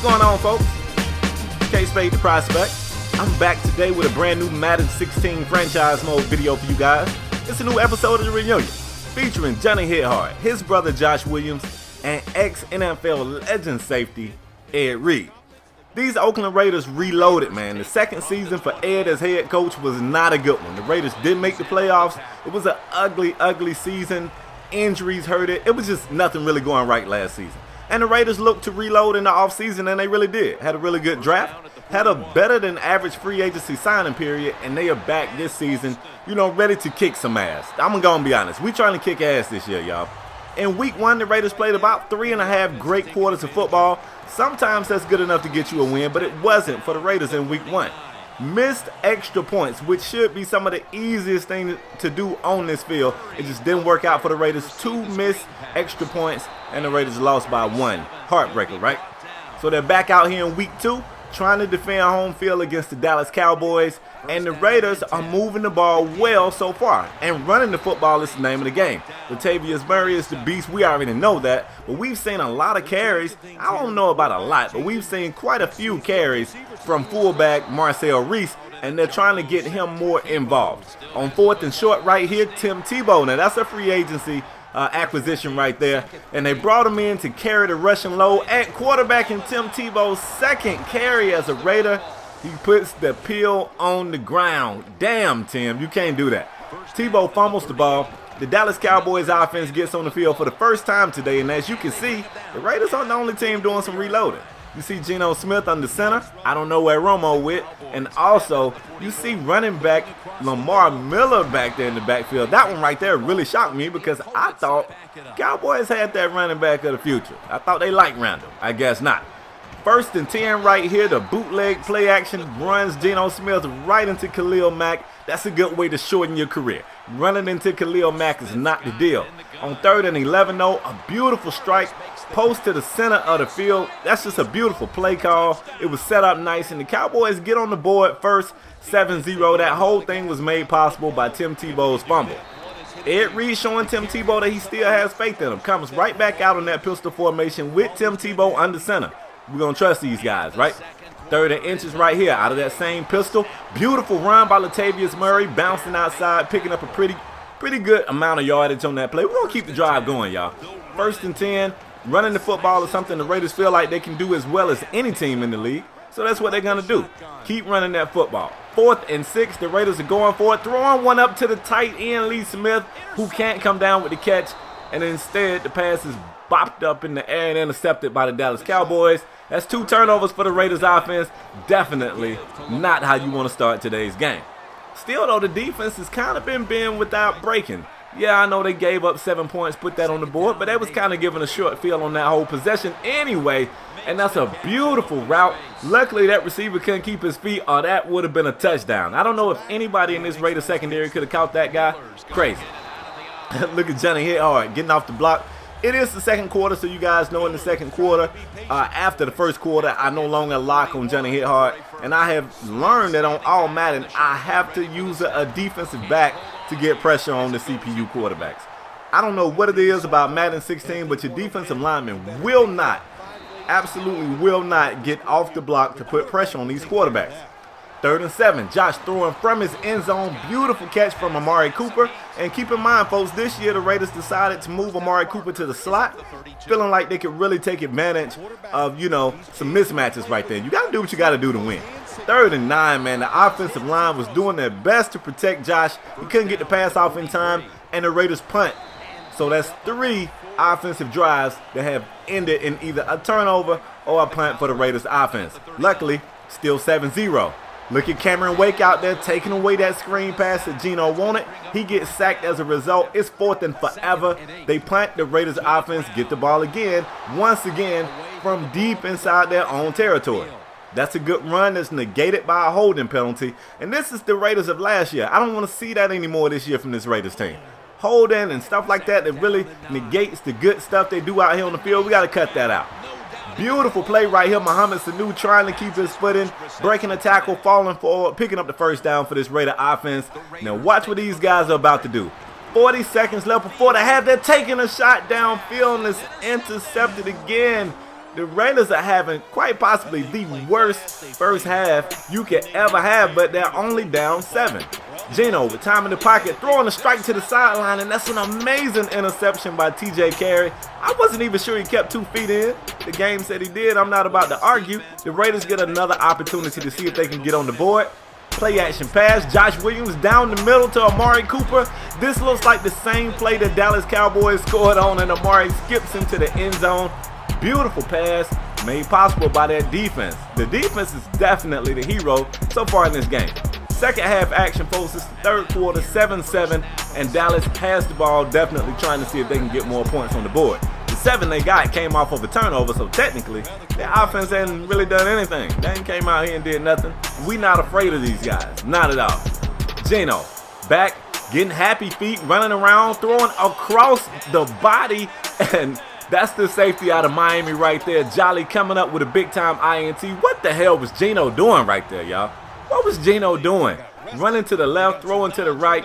going on, folks? KspadeTheProspect. I'm back today with a brand new Madden 16 franchise mode video for you guys. It's a new episode of The Reunion, featuring Johnny Hithard, his brother Josh Williams, and ex-NFL legend safety Ed Reed. These Oakland Raiders reloaded, man. The second season for Ed as head coach was not a good one. The Raiders didn't make the playoffs. It was an ugly season. Injuries hurt it. It was just nothing really going right last season. And the Raiders looked to reload in the offseason, and they really did. Had a really good draft, had a better than average free agency signing period, and they are back this season, ready to kick some ass. I'm gonna be honest. We trying to kick ass this year, y'all. In week 1, the Raiders played about 3.5 great quarters of football. Sometimes that's good enough to get you a win, but it wasn't for the Raiders in week 1. Missed extra points, which should be some of the easiest things to do on this field. It just didn't work out for the Raiders. 2 missed extra points, and the Raiders lost by 1. Heartbreaker, right? So they're back out here in week 2, trying to defend home field against the Dallas Cowboys, and the Raiders are moving the ball well so far, and running the football is the name of the game. Latavius Murray is the beast. We already know that, but we've seen a lot of carries. I don't know about a lot, but we've seen quite a few carries from fullback Marcel Reese, and they're trying to get him more involved. On 4th and short right here, Tim Tebow. Now that's a free agency acquisition right there, and they brought him in to carry the rushing load at quarterback in Tim Tebow's second carry as a Raider. He puts the peel on the ground. Damn, Tim, you can't do that. Tebow fumbles the ball. The Dallas Cowboys offense gets on the field for the first time today, and as you can see, the Raiders aren't the only team doing some reloading. You see Geno Smith under center. I don't know where Romo went. And also, you see running back Lamar Miller back there in the backfield. That one right there really shocked me because I thought Cowboys had that running back of the future. I thought they liked Randall. I guess not. 1st and 10 right here. The bootleg play action runs Geno Smith right into Khalil Mack. That's a good way to shorten your career. Running into Khalil Mack is not the deal. On 3rd and 11 though, a beautiful strike. Post to the center of the field. That's just a beautiful play call. It was set up nice, and the Cowboys get on the board first, 7-0. That whole thing was made possible by Tim Tebow's fumble. Ed Reed showing Tim Tebow that he still has faith in him. Comes right back out in that pistol formation with Tim Tebow under center. We're going to trust these guys, right? 3rd and inches right here out of that same pistol. Beautiful run by Latavius Murray, bouncing outside, picking up a pretty good amount of yardage on that play. We're going to keep the drive going, y'all. 1st and 10. Running the football is something the Raiders feel like they can do as well as any team in the league. So that's what they're going to do. Keep running that football. 4th and 6, the Raiders are going for it. Throwing one up to the tight end, Lee Smith, who can't come down with the catch. And instead, the pass is bopped up in the air and intercepted by the Dallas Cowboys. That's 2 turnovers for the Raiders offense. Definitely not how you want to start today's game. Still, though, the defense has kind of been without breaking. Yeah, I know they gave up 7 points, put that on the board, but they was kind of giving a short field on that whole possession anyway, and that's a beautiful route. Luckily, that receiver couldn't keep his feet, or that would have been a touchdown. I don't know if anybody in this Raiders secondary could have caught that guy. Crazy. Look at Johnny Hithard getting off the block. It is the second quarter, so you guys know in the second quarter, after the first quarter, I no longer lock on Johnny Hithard, and I have learned that on all Madden, I have to use a defensive back to get pressure on the CPU quarterbacks. I don't know what it is about Madden 16, but your defensive linemen will not, absolutely will not get off the block to put pressure on these quarterbacks. 3rd and 7, Josh throwing from his end zone. Beautiful catch from Amari Cooper. And keep in mind, folks, this year the Raiders decided to move Amari Cooper to the slot, feeling like they could really take advantage of, some mismatches right there. You got to do what you got to do to win. 3rd and 9, man, the offensive line was doing their best to protect Josh. He couldn't get the pass off in time, and the Raiders punt. So that's 3 offensive drives that have ended in either a turnover or a punt for the Raiders offense. Luckily, still 7-0. Look at Cameron Wake out there taking away that screen pass that Geno wanted. He gets sacked as a result. It's 4th and forever. They punt. The Raiders offense get the ball again, once again, from deep inside their own territory. That's a good run that's negated by a holding penalty. And this is the Raiders of last year. I don't want to see that anymore this year from this Raiders team. Holding and stuff like that really negates the good stuff they do out here on the field. We got to cut that out. Beautiful play right here. Mohamed Sanu trying to keep his footing, breaking a tackle, falling forward, picking up the first down for this Raider offense. Now watch what these guys are about to do. 40 seconds left before the half. They're taking a shot downfield and it's intercepted again. The Raiders are having quite possibly the worst first half you could ever have, but they're only down 7. Geno with time in the pocket, throwing a strike to the sideline, and that's an amazing interception by TJ Carey. I wasn't even sure he kept 2 feet in. The game said he did. I'm not about to argue. The Raiders get another opportunity to see if they can get on the board. Play action pass. Josh Williams down the middle to Amari Cooper. This looks like the same play that Dallas Cowboys scored on, and Amari skips into the end zone. Beautiful pass made possible by that defense. The defense is definitely the hero so far in this game. Second half action, folks. It's the third quarter, 7-7, and Dallas has the ball, definitely trying to see if they can get more points on the board. The 7 they got came off of a turnover, so technically, their offense hasn't really done anything. They ain't came out here and did nothing. We not afraid of these guys, not at all. Geno, back, getting happy feet, running around, throwing across the body, and that's the safety out of Miami right there. Jolly coming up with a big-time INT. What the hell was Geno doing right there, y'all? What was Geno doing? Running to the left, throwing to the right.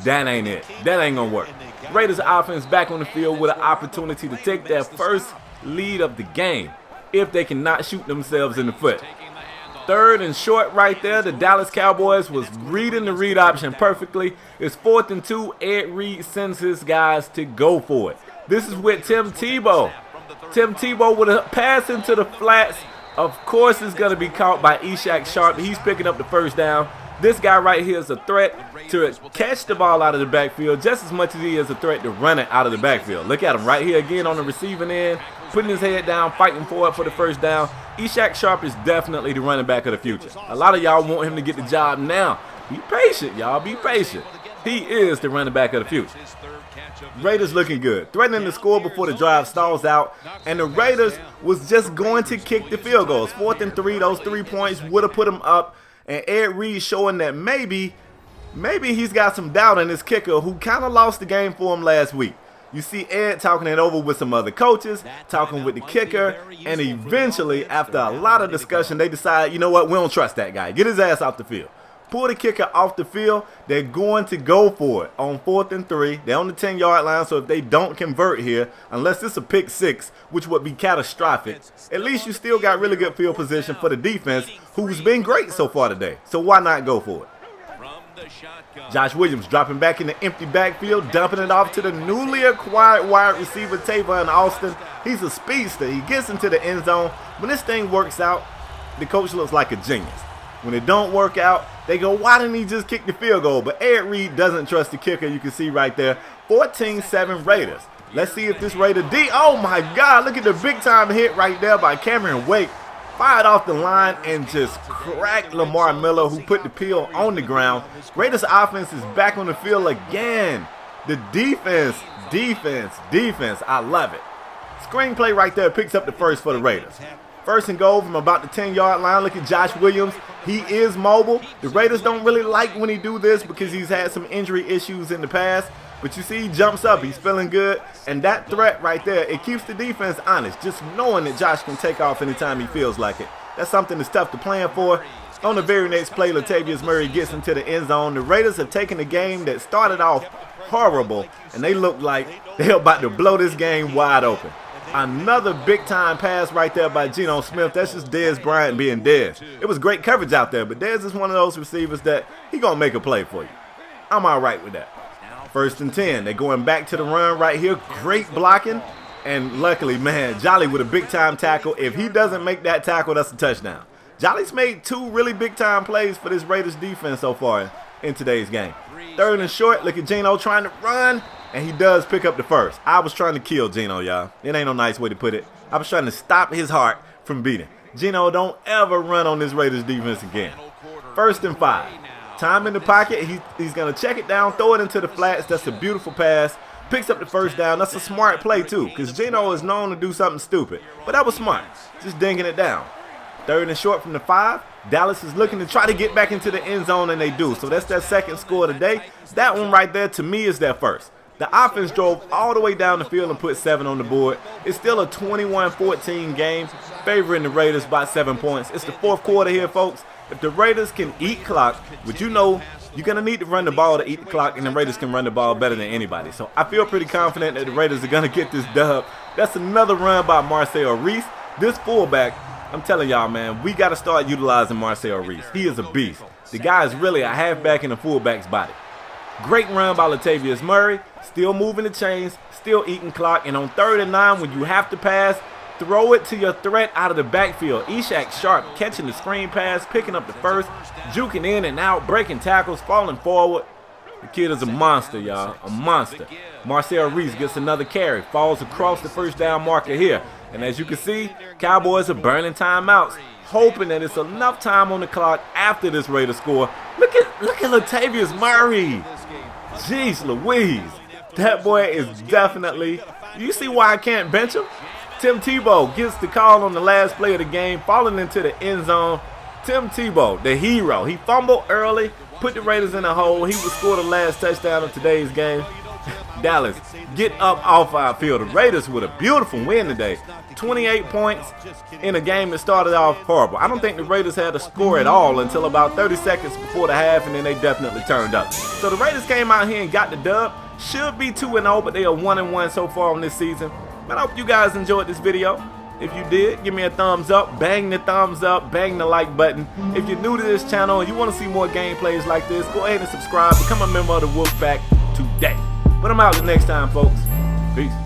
That ain't it. That ain't gonna work. Raiders offense back on the field with an opportunity to take their first lead of the game if they cannot shoot themselves in the foot. Third and short right there. The Dallas Cowboys was reading the read option perfectly. It's 4th and 2. Ed Reed sends his guys to go for it. This is with Tim Tebow. Tim Tebow with a pass into the flats. Of course, it's going to be caught by Ishaq Sharp. He's picking up the first down. This guy right here is a threat to catch the ball out of the backfield just as much as he is a threat to run it out of the backfield. Look at him right here again on the receiving end, putting his head down, fighting for it for the first down. Ishaq Sharp is definitely the running back of the future. A lot of y'all want him to get the job now. Be patient, y'all. Be patient. He is the running back of the future. Raiders looking good, threatening to score before the drive stalls out, and the Raiders was just going to kick the field goals. 4th and 3, those 3 points would have put them up, and Ed Reed showing that maybe he's got some doubt in his kicker who kind of lost the game for him last week. You see Ed talking it over with some other coaches, talking with the kicker, and eventually, after a lot of discussion, they decide, you know what, we don't trust that guy. Get his ass off the field. Pull the kicker off the field. They're going to go for it on 4th and 3. They're on the 10-yard line, so if they don't convert here, unless it's a pick 6, which would be catastrophic, at least you still got really good field position for the defense, who's been great so far today. So why not go for it? Josh Williams dropping back in the empty backfield, dumping it off to the newly acquired wide receiver Tavon Austin. He's a speedster. He gets into the end zone. When this thing works out, the coach looks like a genius. When it don't work out, they go, why didn't he just kick the field goal? But Ed Reed doesn't trust the kicker. You can see right there, 14-7 Raiders. Let's see if this Raider D, oh my God, look at the big time hit right there by Cameron Wake. Fired off the line and just cracked Lamar Miller, who put the peel on the ground. Raiders offense is back on the field again. The defense. I love it. Screenplay right there picks up the first for the Raiders. 1st and goal from about the 10-yard line. Look at Josh Williams. He is mobile. The Raiders don't really like when he do this because he's had some injury issues in the past. But you see he jumps up. He's feeling good. And that threat right there, it keeps the defense honest. Just knowing that Josh can take off anytime he feels like it. That's something that's tough to plan for. On the very next play, Latavius Murray gets into the end zone. The Raiders have taken a game that started off horrible, and they look like they're about to blow this game wide open. Another big-time pass right there by Geno Smith. That's just Dez Bryant being Dez. It was great coverage out there, but Dez is one of those receivers that he going to make a play for you. I'm all right with that. 1st and 10. They're going back to the run right here. Great blocking. And luckily, man, Jolly with a big-time tackle. If he doesn't make that tackle, that's a touchdown. Jolly's made 2 really big-time plays for this Raiders defense so far in today's game. 3rd and short. Look at Geno trying to run. And he does pick up the first. I was trying to kill Geno, y'all. It ain't no nice way to put it. I was trying to stop his heart from beating. Geno, don't ever run on this Raiders defense again. 1st and 5. Time in the pocket. He's going to check it down, throw it into the flats. That's a beautiful pass. Picks up the first down. That's a smart play, too, because Geno is known to do something stupid. But that was smart. Just dinking it down. 3rd and short from the 5. Dallas is looking to try to get back into the end zone, and they do. So that's their second score today. That one right there, to me, is their first. The offense drove all the way down the field and put 7 on the board. It's still a 21-14 game, favoring the Raiders by 7 points. It's the 4th quarter here, folks. If the Raiders can eat clock, which you know you're going to need to run the ball to eat the clock, and the Raiders can run the ball better than anybody. So I feel pretty confident that the Raiders are going to get this dub. That's another run by Marcel Reese. This fullback, I'm telling y'all, man, we got to start utilizing Marcel Reese. He is a beast. The guy is really a halfback in a fullback's body. Great run by Latavius Murray, still moving the chains, still eating clock, and on 3rd and 9 when you have to pass, throw it to your threat out of the backfield. Ishak Sharp catching the screen pass, picking up the first, juking in and out, breaking tackles, falling forward. The kid is a monster, y'all, a monster. Marcel Reese gets another carry, falls across the first down marker here. And as you can see, Cowboys are burning timeouts, hoping that it's enough time on the clock after this Raiders score. Look at Latavius Murray. Jeez Louise. That boy is definitely, you see why I can't bench him? Tim Tebow gets the call on the last play of the game, falling into the end zone. Tim Tebow, the hero. He fumbled early, put the Raiders in a hole. He would score the last touchdown of today's game. Dallas, get up off our field. The Raiders with a beautiful win today. 28 points in a game that started off horrible. I don't think the Raiders had a score at all until about 30 seconds before the half, and then they definitely turned up. So the Raiders came out here and got the dub. Should be 2-0, but they are 1-1 so far on this season. But I hope you guys enjoyed this video. If you did, give me a thumbs up, bang the thumbs up, bang the like button. If you're new to this channel and you want to see more gameplays like this, go ahead and subscribe, become a member of the Wolfpack today. But I'm out the next time, folks. Peace.